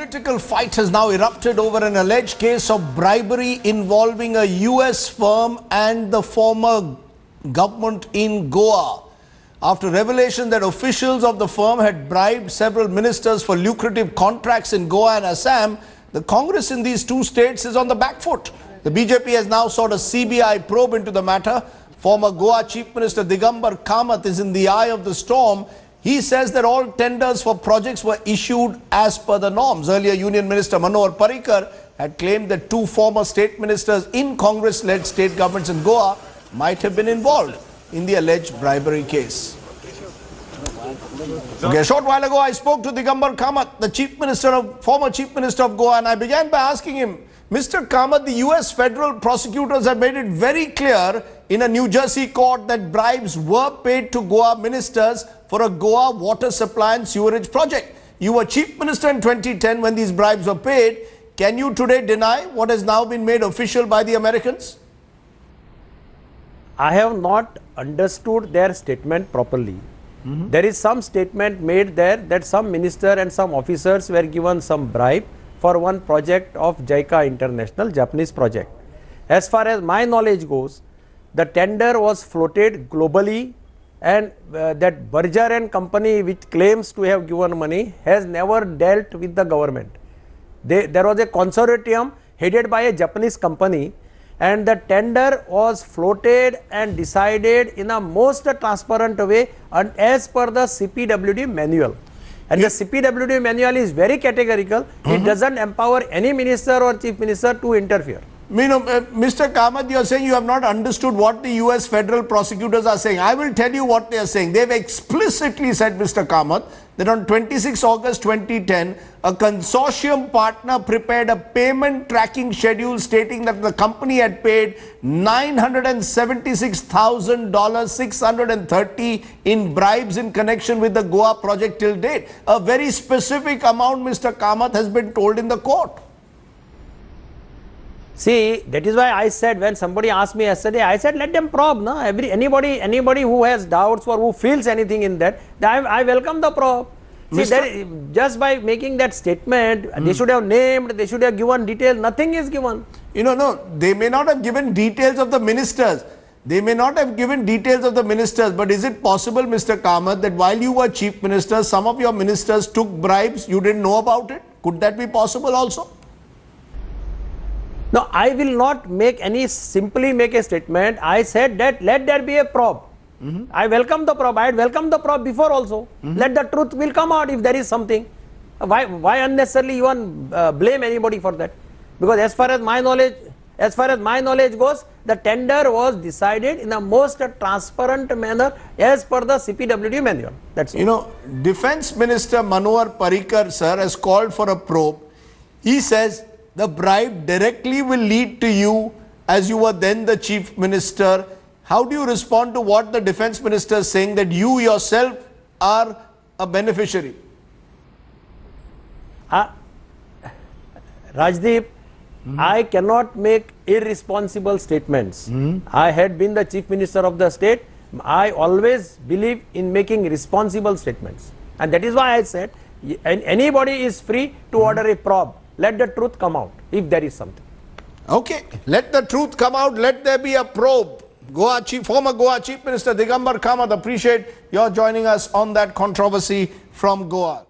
political fight has now erupted over an alleged case of bribery involving a US firm and the former government in Goa. After revelation that officials of the firm had bribed several ministers for lucrative contracts in Goa and Assam, the Congress in these two states is on the back foot. The BJP has now sought a CBI probe into the matter. Former Goa Chief Minister Digambar Kamath is in the eye of the storm. He says that all tenders for projects were issued as per the norms. Earlier, Union Minister Manohar Parrikar had claimed that two former state ministers in Congress-led state governments in Goa might have been involved in the alleged bribery case. Okay, a short while ago, I spoke to Digambar Kamath, the former Chief Minister of Goa, and I began by asking him, Mr. Kamath, the US federal prosecutors have made it very clear in a New Jersey court that bribes were paid to Goa ministers for a Goa water supply and sewerage project. You were Chief Minister in 2010 when these bribes were paid. Can you today deny what has now been made official by the Americans? I have not understood their statement properly. There is some statement made there that some minister and some officers were given some bribe for one project of JICA International, Japanese project. As far as my knowledge goes, the tender was floated globally, and that Berger and company, which claims to have given money, has never dealt with the government. There was a consortium headed by a Japanese company, and the tender was floated and decided in a most transparent way and as per the CPWD manual. And the CPWD manual is very categorical. It doesn't empower any minister or chief minister to interfere. Mr. Kamath, you are saying you have not understood what the US federal prosecutors are saying. I will tell you what they are saying. They have explicitly said, Mr. Kamath, that on 26 August 2010, a consortium partner prepared a payment tracking schedule stating that the company had paid $976,630 in bribes in connection with the Goa project till date. A very specific amount, Mr. Kamath, has been told in the court. See, that is why I said, when somebody asked me yesterday, I said let them probe. No? Anybody who has doubts or who feels anything in that, I welcome the probe. See, just by making that statement, they should have named, they should have given details. Nothing is given. No, they may not have given details of the ministers. They may not have given details of the ministers, but is it possible, Mr. Kamath, that while you were Chief Minister, some of your ministers took bribes, you didn't know about it? Could that be possible also? No, I will not simply make a statement. I said that let there be a probe. I welcome the probe. I had welcomed the probe before also. Let the truth will come out if there is something. Why unnecessarily you want blame anybody for that? Because as far as my knowledge goes, the tender was decided in the most transparent manner as per the CPWD manual. That's all. Defense Minister Manohar Parrikar, sir, has called for a probe. He says the bribe directly will lead to you, as you were then the Chief Minister. How do you respond to what the Defense Minister is saying, that you yourself are a beneficiary? Rajdeep, I cannot make irresponsible statements. I had been the Chief Minister of the state. I always believe in making responsible statements. And that is why I said anybody is free to order a probe. Let the truth come out if there is something. Okay, let the truth come out. Let there be a probe. Former Goa Chief Minister Digambar Kamath, appreciate your joining us on that controversy from Goa.